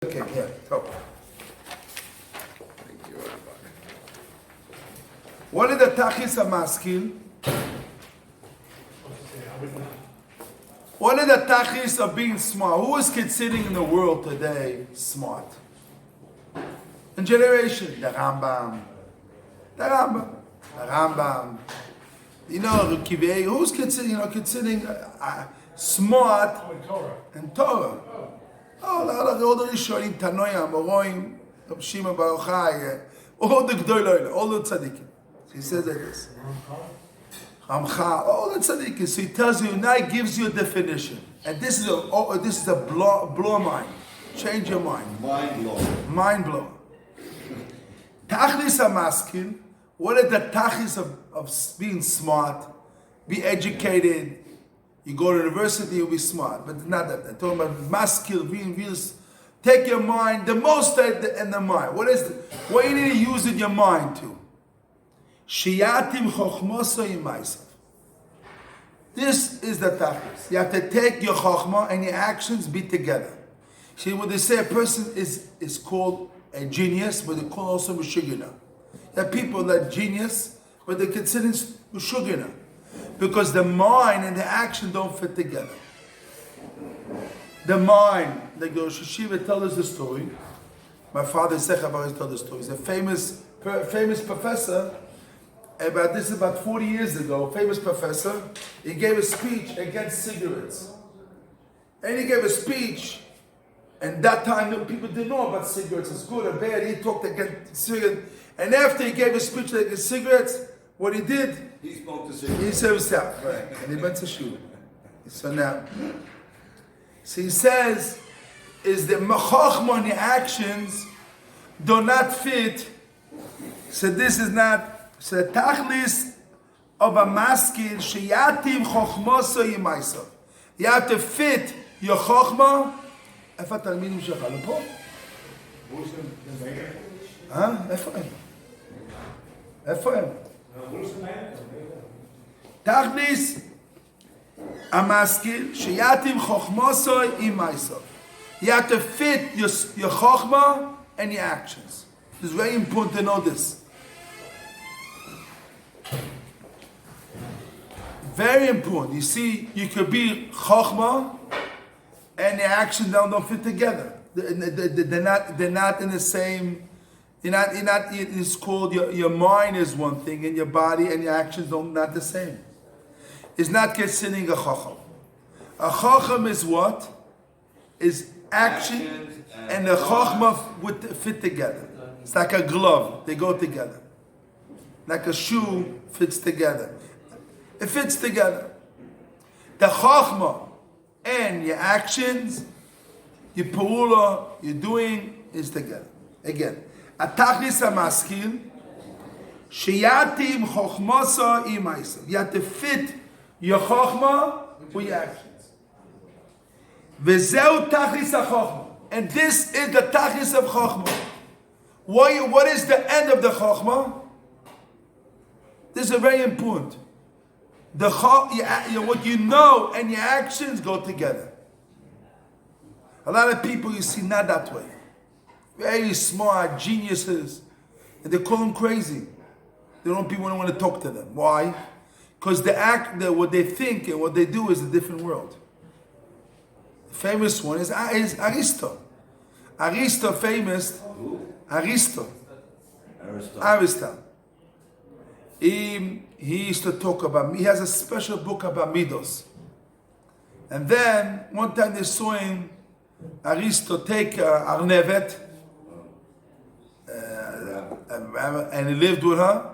Okay, yeah, top. Thank you, Rabbi. What is the tachis maskil? What is the tachis of being smart? Who is considered in the world today smart? In generation, the Rambam. You know, Kivei, who's considering smart and Torah? All the Rishonim, Tanoim, Moroim, Reb Shimon Bar Yochai, all the Gdolim, all the tzaddikim. So he says like this. Ramcha, all the tzaddikim. So he tells you, now he gives you a definition. And this is a blow mind. Change your mind. Mind blow. Tachlis HaMaskil, what are the tachlis of being smart, be educated? You go to university, you'll be smart. But not that. I'm talking about maskil, being real. Take your mind, the most in the mind. What you need to use in your mind to? Shiyatim chochmoso yimaisov. This is the tachlis. You have to take your chochma and your actions be together. See, when they say a person is called a genius, but they call also Meshugana. There are people that are genius, but they consider Meshugana. Because the mind and the action don't fit together. The mind, like the Rosh Hashiva told us the story. My father Sechav always told the story. He's a famous professor. About 40 years ago, famous professor. He gave a speech against cigarettes. And he gave a speech, and that time people didn't know about cigarettes. It's good or bad. He talked against cigarettes. And after he gave a speech against cigarettes, what he did, He smoked a cigarette. he said himself, right? And he went to shul. So now, he says, is the chochma and the actions do not fit. So this is not. So the tachlis of a maskil sheyatim chochmoso yimaisov. You have to fit your chochma. איפה התלמידים שלך? לפה? איפה הם? תכניס המשכיל שיתים חוכמוסוי עם מייסov. You have to fit your chokhmah and your actions. It's very important to know this. Very important. You see, you could be chokhmah and the actions don't fit together. They're not in the same. It's called your mind is one thing and your body and your actions not the same. It's not considering a chacham. A chacham is what? Is action and the chachma would fit together. It's like a glove. They go together. Like a shoe fits together. It fits together. The chachma and your actions, your pa'ula, your doing is together. Again. Atachlis HaMaskil, sheyatim chochmoso imaisa. You have to fit your chochma with your actions. Vezeu tachlis HaChochma. And this is the tachlis of chochma. What is the end of the chochma? This is very important. What you know and your actions go together. A lot of people you see not that way. Very smart, geniuses, and they call them crazy. People don't want to talk to them. Why? Because what they think and what they do is a different world. The famous one is Aristo. Aristo. He used to talk about. He has a special book about midos. And then one time they saw him, Aristo, take Arnevet. And he lived with her,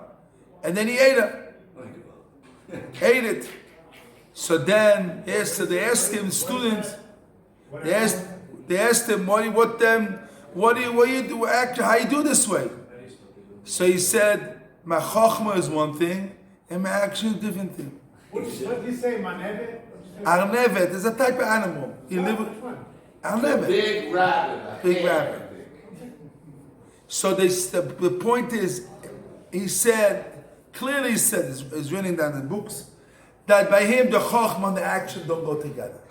and then he ate her. Ate it. So then they asked him, students. They asked him, what do you do? How you do this way? So he said, my chokhmah is one thing, and my action is a different thing. What did he say, Manevet? Arnevet is a type of animal. He lived with Arnevet. Big rabbit. Big rabbit. So the point is, he said, clearly he said, it's written down in the books, that by him the chokhmah and the action don't go together.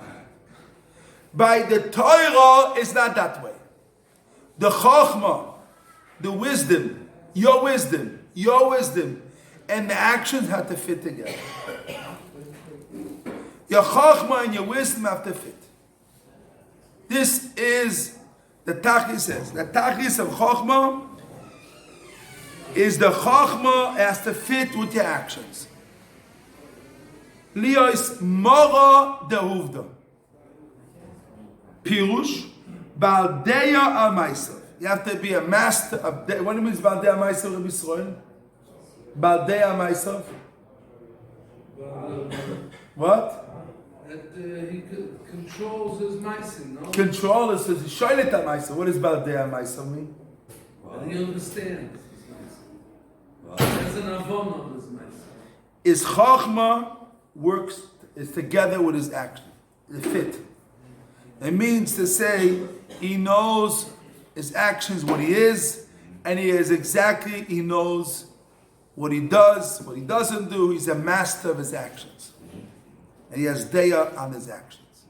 By the Torah, it's not that way. the chokhmah, the wisdom, your wisdom, and the actions have to fit together. Your chokhmah and your wisdom have to fit. This is the Tachlis says. The Tachlis of chokhmah is the chokhmah has to fit with your actions. Lios mora dehuvda. Pirush baldeya al ma'asav. You have to be a master of. What do you mean baldeya al ma'asav, Rabbi Yisrael? Baldeya al ma'asav. What? That he controls his ma'asim, no? Control is shoylet al ma'asav. What does baldeya al ma'asav mean? And he understands his ma'asim. There's an avon of his ma'asim. His chachma works is together with his action. It fit. It means to say he knows his actions, what he is, and he knows what he does, what he doesn't do. He's a master of his actions. And he has daya on his actions.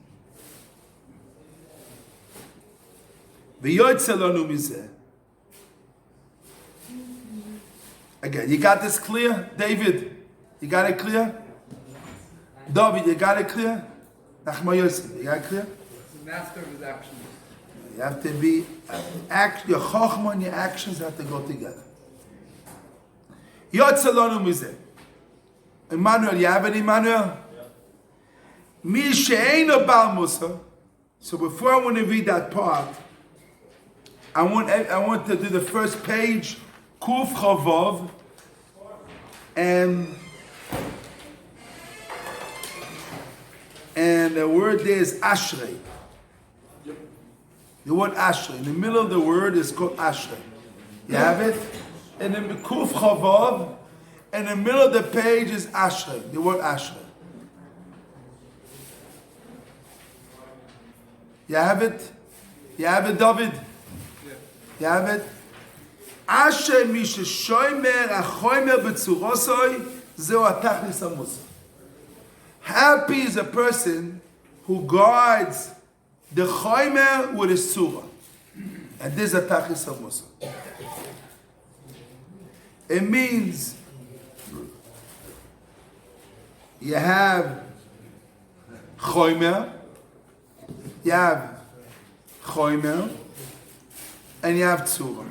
Again, you got this clear? David, you got it clear? David, you got it clear? Nachma Yosef, you got it clear? Master of his actions. You have to be, your chokhmah and your actions have to go together. Yotzalonu mizeh. Emmanuel, you have it, Emmanuel? Mi she'eino bal Mussar. So before I want to read that part, I want to do the first page, Kuf Chavov, and the word there is Ashrei. The word Ashrei. In the middle of the word is called Ashrei. You have it? And then Kuf Chavov, and in the middle of the page is Ashrei. The word Ashrei. You have it? You have it, David? You have it? Ashrei mi sheshomer achomer b'tzurosoi zeu atachlis hamussar. Happy is a person who guards the chomer with his surah. And this is a tachlis of Mussar. It means you have chomer, and you have tzura.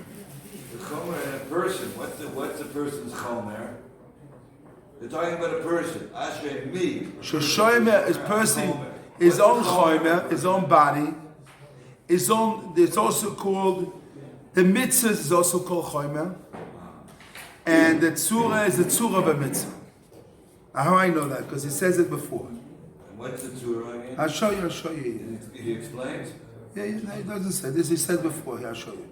The chomer in a person. What's the person's chomer? They're talking about a person. Ashrei me. Shoshomer is person, his own chomer, his own body, his own. It's also called the mitzvah is also called chomer, and the tzura is the tzura of a mitzvah. How I know that? Because he says it before. And what's the tzura again? I'll show you. He explains. Yeah, he doesn't say this. He said before. Here, I'll show you.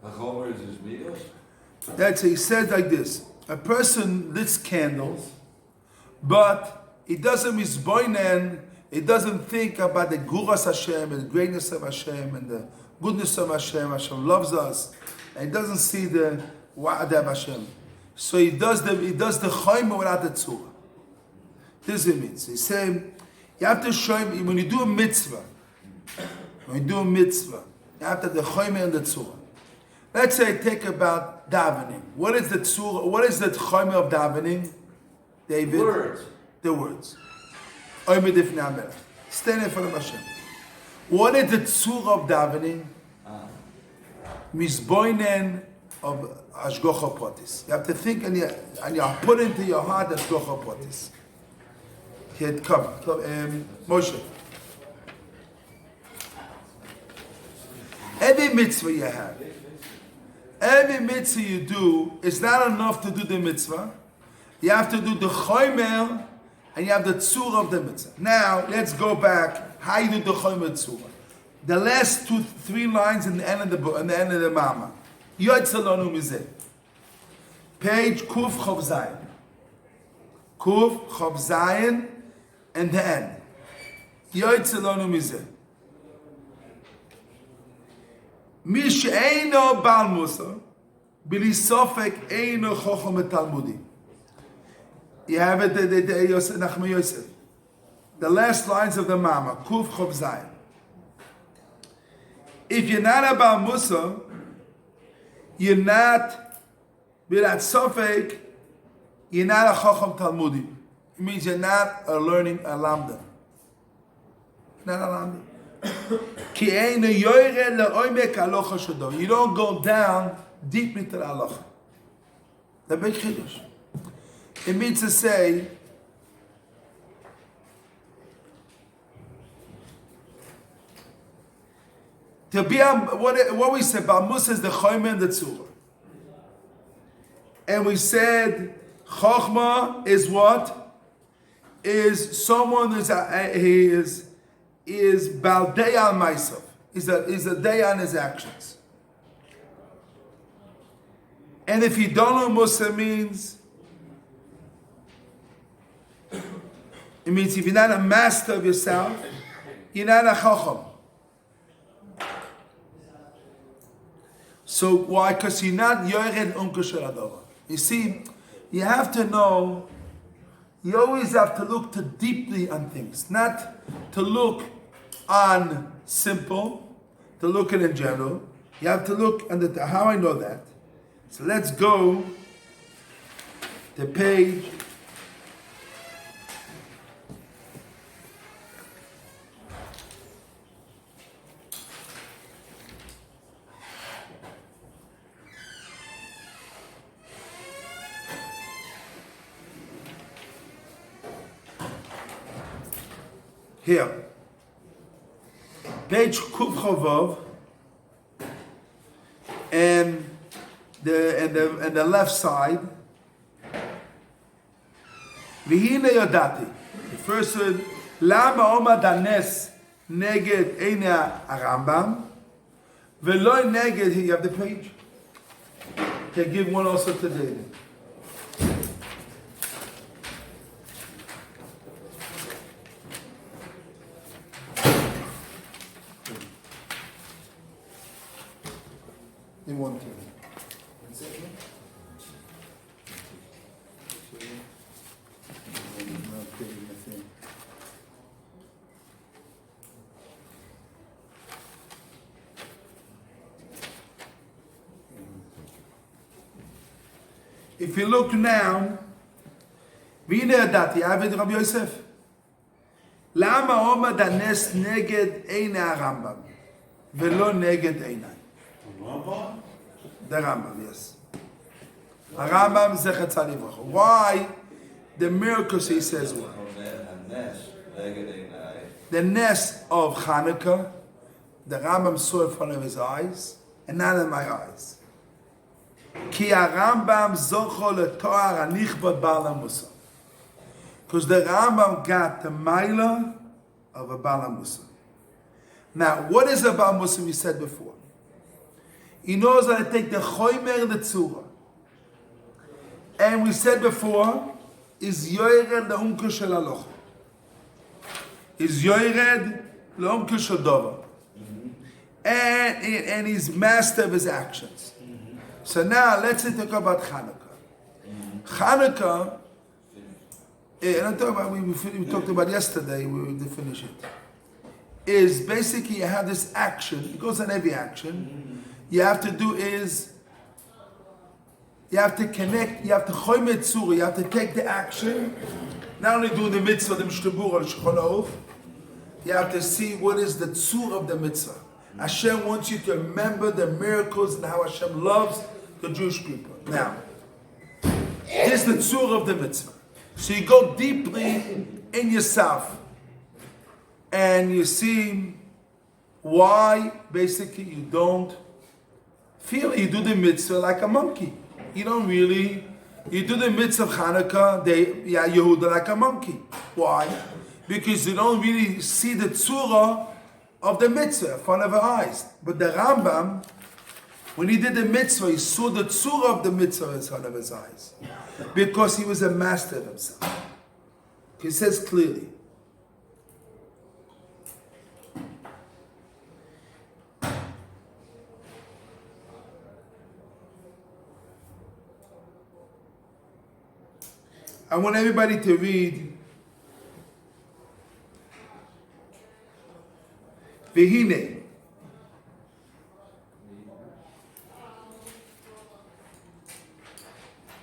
The chomer is his midos. That's he said like this: a person lit candles, but he doesn't misboinen. He doesn't think about the guras Hashem and the greatness of Hashem and the goodness of Hashem. Hashem loves us, and he doesn't see the wa'ad of Hashem. So he does the chomer without the tzura. This is what it means. He said you have to show him when you do a mitzvah. You have to have the chomer and the tzura. Let's say take about davening. What is the tzura? What is the chomer of davening, David? Words. The words. Stand in front of Hashem. What is the tzura of davening? Misboinen of Ashgocha Potis. You have to think and you put into your heart Ashgocha Potis. Here, come, Moshe. Every mitzvah you have, every mitzvah you do, it's not enough to do the mitzvah. You have to do the chomer and you have the tzura of the mitzvah. Now, let's go back. How you do the chomer tzura? The last 2-3 lines in the end of the book, in the end of the Mama. Yotzalonu mizeh. Page Kuf Chav Zayin. Kuf Chav Zayin and the end. Yotzalonu mizeh. Mi she'eino bal Mussar, bili sofek eino chochom talmudi. You have it, Nachma Yosef. the last lines of the Mama, Kuf Chov Zayin. If you're not about Mussar, you're not, without Sofek, you're not a Chacham Talmudi. It means you're not a learning a Lamda. Not a Lamda. Ki ein yoyred le'omek halacha shado. You don't go down deep into the halacha. The big chiddush. It means to say, to be what we said about Mussar is the choyme and the tzura. And we said chochma is what? Is someone who's is baldei al ma'asav. Is a day on his actions. And if you don't know Mussar means, it means if you're not a master of yourself, you're not a chacham. So why? Because you're not yored unkashel adova. You see, you have to know. You always have to look too deeply on things, not to look on simple, to look at in general. You have to look on the how I know that. So let's go to page here. Page Kuf Chavov, and the left side. V'hine yodati. The first word, Lama omad hanes neged eina Rambam, v'lo neged. Here you have the page. Can give one also to David. In one thing. If you look now, V'hine yadati, Avid Rabbi Yosef. Lama omad hanes neged eina Rambam, v'lo neged einai. The Rambam, yes. A Rambam Zechet Tzaddik. Why the miracles he says what? The nest of Hanukkah, the Rambam saw in front of his eyes, and not in my eyes. Ki a Rambam zocho letoar anichbad bala Mussar. Because the Rambam got the Maila of a bala Mussar. Now, what is a bala Mussar we said before? He knows how to take the choymer and the tzura. And we said before, is yored le'umka shel halacha. Is yored le'umka shel davar. And he's master of his actions. So now let's talk about Hanukkah. Hanukkah, and I'm talking about we talked about yesterday. We will finish it. Is basically you have this action. It goes on every action. You have to do is, you have to connect, you have to choyme tzura, you have to take the action, not only do the mitzvah, the mishtabur, or shulchan aruch, you have to see what is the tzura of the mitzvah. Hashem wants you to remember the miracles and how Hashem loves the Jewish people. Now, this is the tzura of the mitzvah. So you go deeply in yourself, and you see why basically you don't feel you do the mitzvah like a monkey. You don't really, you do the mitzvah of Hanukkah, Yehuda like a monkey. Why? Because you don't really see the tzura of the mitzvah in front of our eyes. But the Rambam, when he did the mitzvah, he saw the tzura of the mitzvah in front of his eyes. Because he was a master of himself. He says clearly, I want everybody to read Vehine.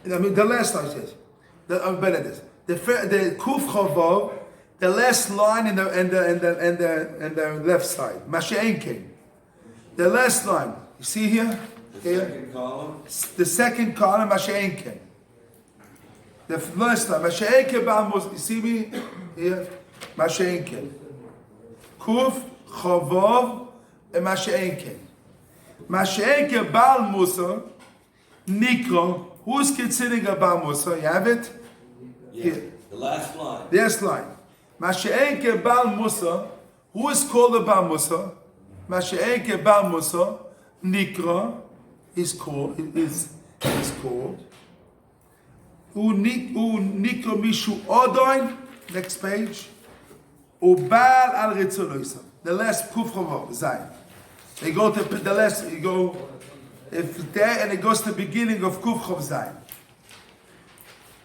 I mean, the last line says, the Kuf Chavav, the last line in the left side. Mashe'enkein. The last line. You see here? The second column. The second column, Mashe'enkein. The first line, Mashe'enkein Ba'al Mussar. You see me here? Mashe'enkein. Kuf Chavav and Mashe'enkein. Mashe'enkein Ba'al Mussar Nikro. Who's considering a Ba'al Mussar? You have it? Yeah. Here. The last line. Last line. Mashe'enke Ba'al Mussar. Who is called a Ba'al Mussar? Mashe'enke Ba'al Mussar. Nikra is called. Is called. Nikra Mishu Odoin. Next page. Ubal al Ritzonoisa. The last Kuf Chavav. Zayin. They go to the last. You go. If there and it goes to the beginning of Kuf Chav Zayin.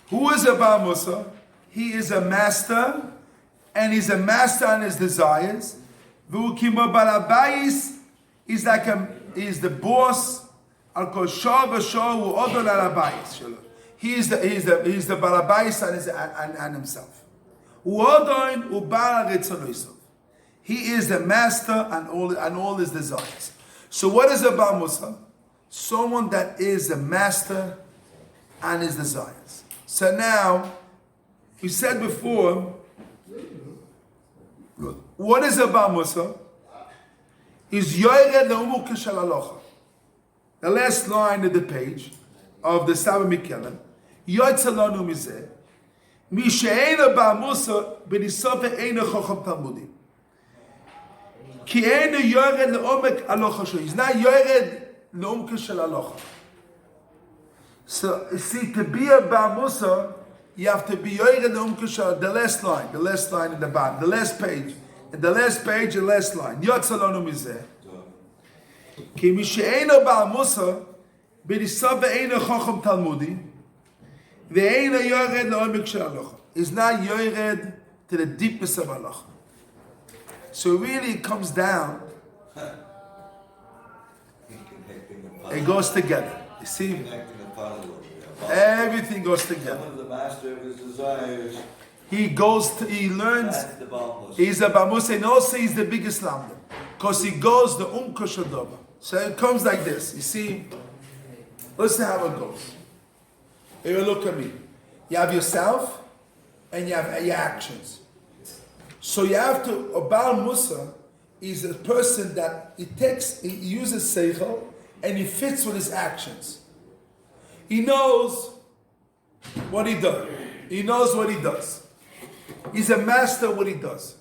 Who is a Ba'al Mussar? He is a master, and he's a master on his desires. V'ukimo balabayis is like he's the boss. Al kol shor v'shor u'odol alabayis. He is the balabayis on himself. U'odol u'bal ritzonoisov. He is the master on all his desires. So what is a Ba'al Mussar? Someone that is a master on his desires. So now, we said before, what is a Ba'al Mussar? Is yored le'umuk shel halacha. The last line of the page of the Saba Mikelen. Yotze lanu mizeh. Mi she'eino Ba'al Mussar b'nisofe eino chocham talmudim. Ki eino yored le'umuk halacha shel. He's not yored le'umuk shel halacha. So, you see, to be a Ba'al Mussar, you have to be yored le'umuk shel. The last line in the bottom, the last page. In the last page, the last line. Yotze lanu mizeh. Ki mi she'eino Ba'al Mussar b'nisav ve'eino chocham talmudi ve'eino yored le'umuk shel halacha. He's not yored to the deepness of halacha. So really it comes down, it goes together. You see? Everything goes together. One of the master of his desires. He learns. That's the Ba'al Mussar. He's a Ba'al Mussar, and also he's the biggest lamda. Because he goes the Shadova. So it comes like this. You see? Listen how it goes. Here, look at me. You have yourself, and you have your actions. So you have to, a Ba'al Mussar is a person that he uses seichel, and he fits with his actions. He knows what he does. He knows what he does. He's a master of what he does.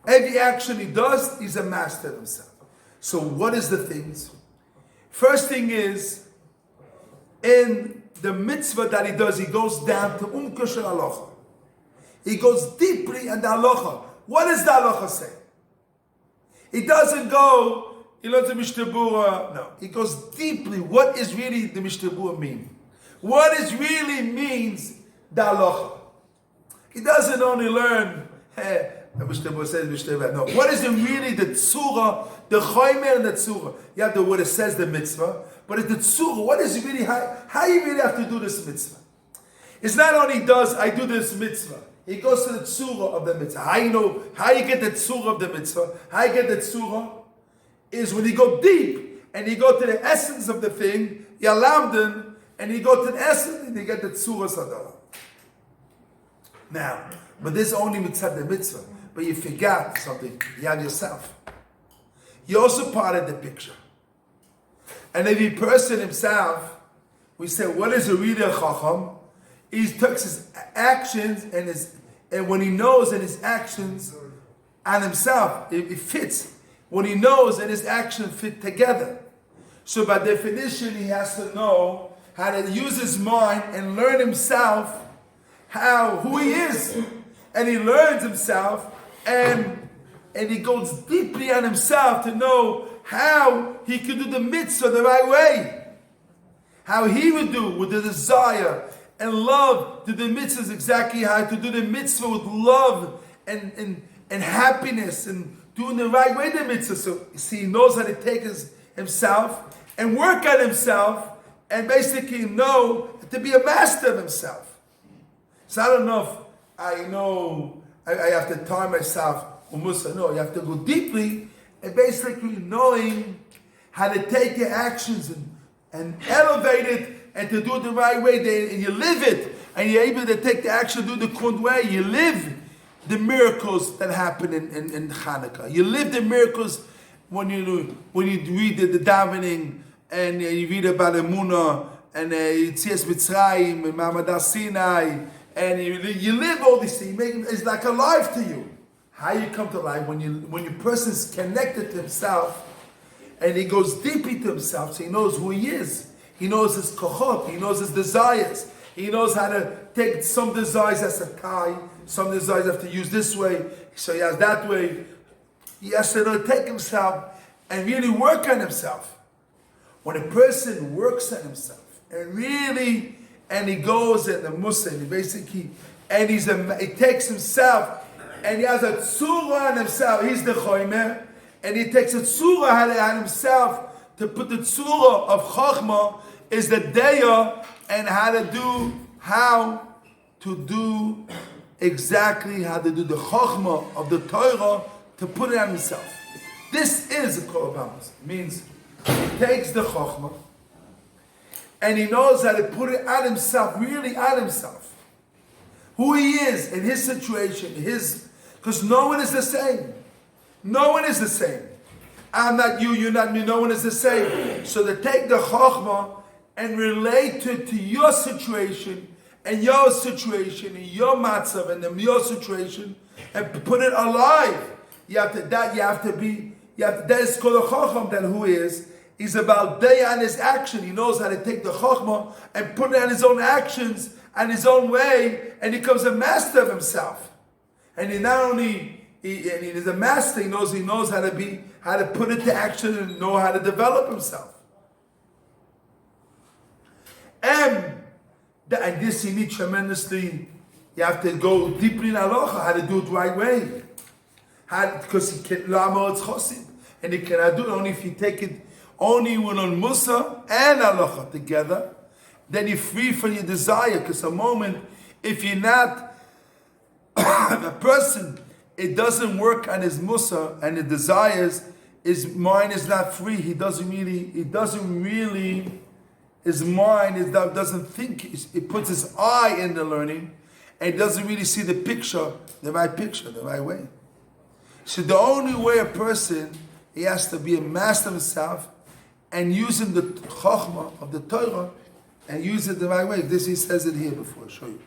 Every action he does, he's a master of himself. So what is the things? First thing is, in the mitzvah that he does, he goes down to shel halacha. He goes deeply in the halacha. What does the halacha say? He doesn't go, he learns the Mishtabura. No, he goes deeply. What is really the Mishtabura mean? What is really means the halacha? He doesn't only learn, the Mishtabura says Mishtabura. No, what is really the tzura, the choymer and the tzura? You have the what it says the mitzvah, but it's the tzura. What is really, how you really have to do this mitzvah? It's not only I do this mitzvah. He goes to the tzura of the mitzvah. How you get the tzura of the mitzvah? How you get the tzura is when you go deep and you go to the essence of the thing, yalamden, and you go to the essence and you get the tzura sadara. Now, but this is only mitzvah the mitzvah. But you forgot something. You have yourself. You're also part of the picture. And every person himself, we say, what is a reader chacham? He takes his actions and when he knows in his actions and himself, it fits. When he knows and his actions fit together. So by definition, he has to know how to use his mind and learn himself who he is. And he learns himself and he goes deeply on himself to know how he could do the mitzvah the right way. How he would do with the desire and love to do the mitzvahs exactly how to do the mitzvah with love and happiness and doing the right way the mitzvah. So see, he knows how to take himself and work on himself and basically know to be a master of himself. So I don't know if I have to tie myself or Mussar. No, you have to go deeply and basically knowing how to take your actions and elevate it and to do it the right way. And you live it and you're able to take the action, do the correct way. You live the miracles that happen in Hanukkah. You live the miracles when you read the davening and you read about Emunah and Yitzias Mitzrayim and Ma'amad Har Sinai, and you live all these things. It's like alive to you. How you come to life when your person is connected to himself and he goes deep into himself, so he knows who he is. He knows his kochot. He knows his desires. He knows how to take some desires as a tie, some desires have to use this way, so he has that way. He has to take himself and really work on himself. When a person works on himself and he goes in the Mussar, and he basically, and he takes himself and he has a tzura on himself. He's the choimer, and he takes a tzura on himself to put the tzura of chachma is the daya and how to do exactly how to do the chachma of the Torah to put it on himself. This is a kol habamas. It means he takes the chachma and he knows how to put it on himself, really on himself. Who he is in his situation, because no one is the same. No one is the same. I'm not you, you're not me, no one is the same. So to take the chachma and relate it to your situation and your matzav and your situation and put it alive. That is called a chacham. Then who is? He's about day on his action. He knows how to take the chachma and put it on his own actions and his own way, and he becomes a master of himself. And he not only he's a master, he knows how to put it to action and know how to develop himself. And this you need tremendously. You have to go deeply in halacha, how to do it the right way. Because he can lama it's chosid, and he cannot do it only if you take it only when on Mussar and halacha together. Then you're free from your desire. Because a moment, if you're not a person, it doesn't work on his Mussar and the desires. His mind is not free. His mind doesn't think. It puts his eye in the learning, and doesn't really see the right way. So the only way a person, he has to be a master of himself and using the chokhmah of the Torah and use it the right way. This he says it here before. I'll show you.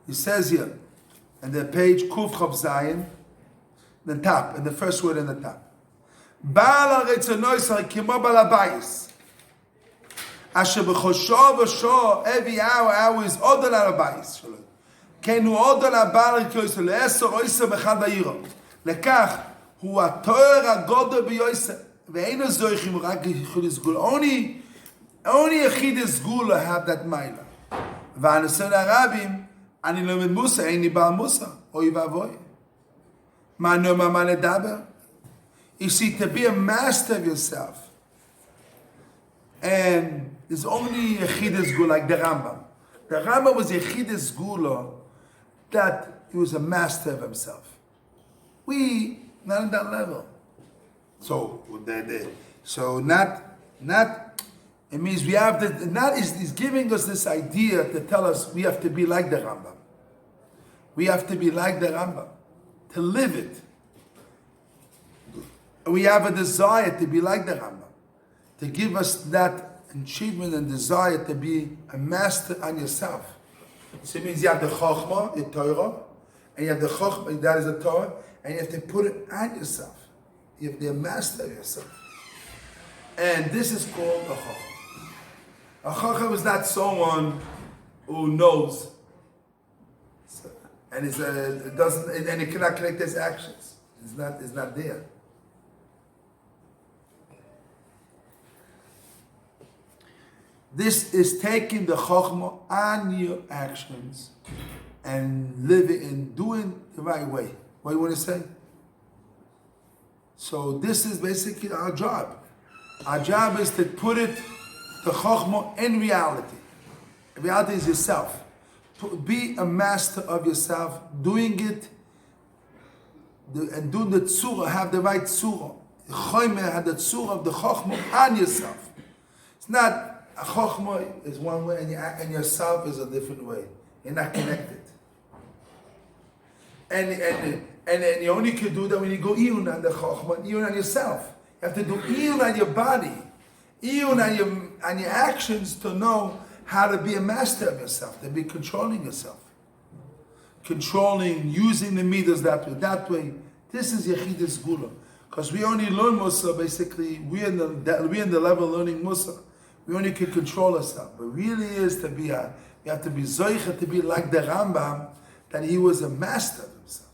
He says here, and the page Kuf Chav Zayin, the top, and the first word in the top. Baal ha'retzonos kimo Baal habayis. Asher b'chosho v'sho every hour is odol habayis shelo. Kenu odol habayis k'yosel le'esor oisel b'chad ha'iro. Lekach hu ha'toyer ha'godol b'yosel ve'eino zoichim rak yichud gula. Only Yechid gula have that maila. V'aneson harabim ani lomed Mussar eini Baal Mussar oy v'avoy. You see, to be a master of yourself, and there's only Yechidus Gula, like the Rambam. The Rambam was Yechidus Gula, that he was a master of himself. We not on that level. So not. It means we have to. Not is giving us this idea to tell us we have to be like the Rambam. We have to be like the Rambam. To live it. We have a desire to be like the Rambam, to give us that achievement and desire to be a master on yourself. So it means you have the Chokhmah, the Torah, and you have the Chokhmah, that is the Torah, and you have to put it on yourself. You have to be a master of yourself. And this is called a Chokhmah. A Chokhmah is not someone who knows. And it doesn't, and it cannot connect his actions. It's not there. This is taking the chokhmah on your actions and living and doing the right way. What do you want to say? So this is basically our job. Our job is to put it, the chokhmah, in reality. Reality is yourself. Be a master of yourself, doing it, and doing the tzura, have the right tzura. The chomer have the tzura of the chokhmah on yourself. It's not, a chokhmah is one way and yourself is a different way. You're not connected. And you only can do that when you go iyun on the chokhmah, iyun on yourself. You have to do iyun on your body, iyun on your actions to know how to be a master of yourself, to be controlling yourself. Controlling, using the meters that way. That way, this is Yechidus Gula. Because we only learn Mussar, basically, we're in the level learning Mussar. We only can control ourselves. But really is to be, you have to be Zoicha, to be like the Rambam, that he was a master of himself.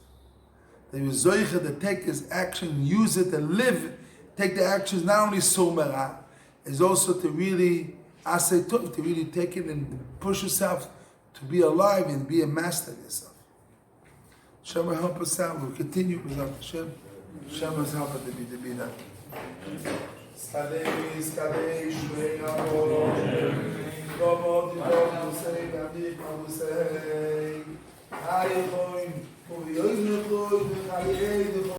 That he was Zoicha to take his action, use it, to live, take the actions, not only Somera, is also to really, Asay Tov, to really take it and push yourself to be alive and be a master of yourself. Hashem will help us out. We'll continue with Hashem. Hashem will help us to be that.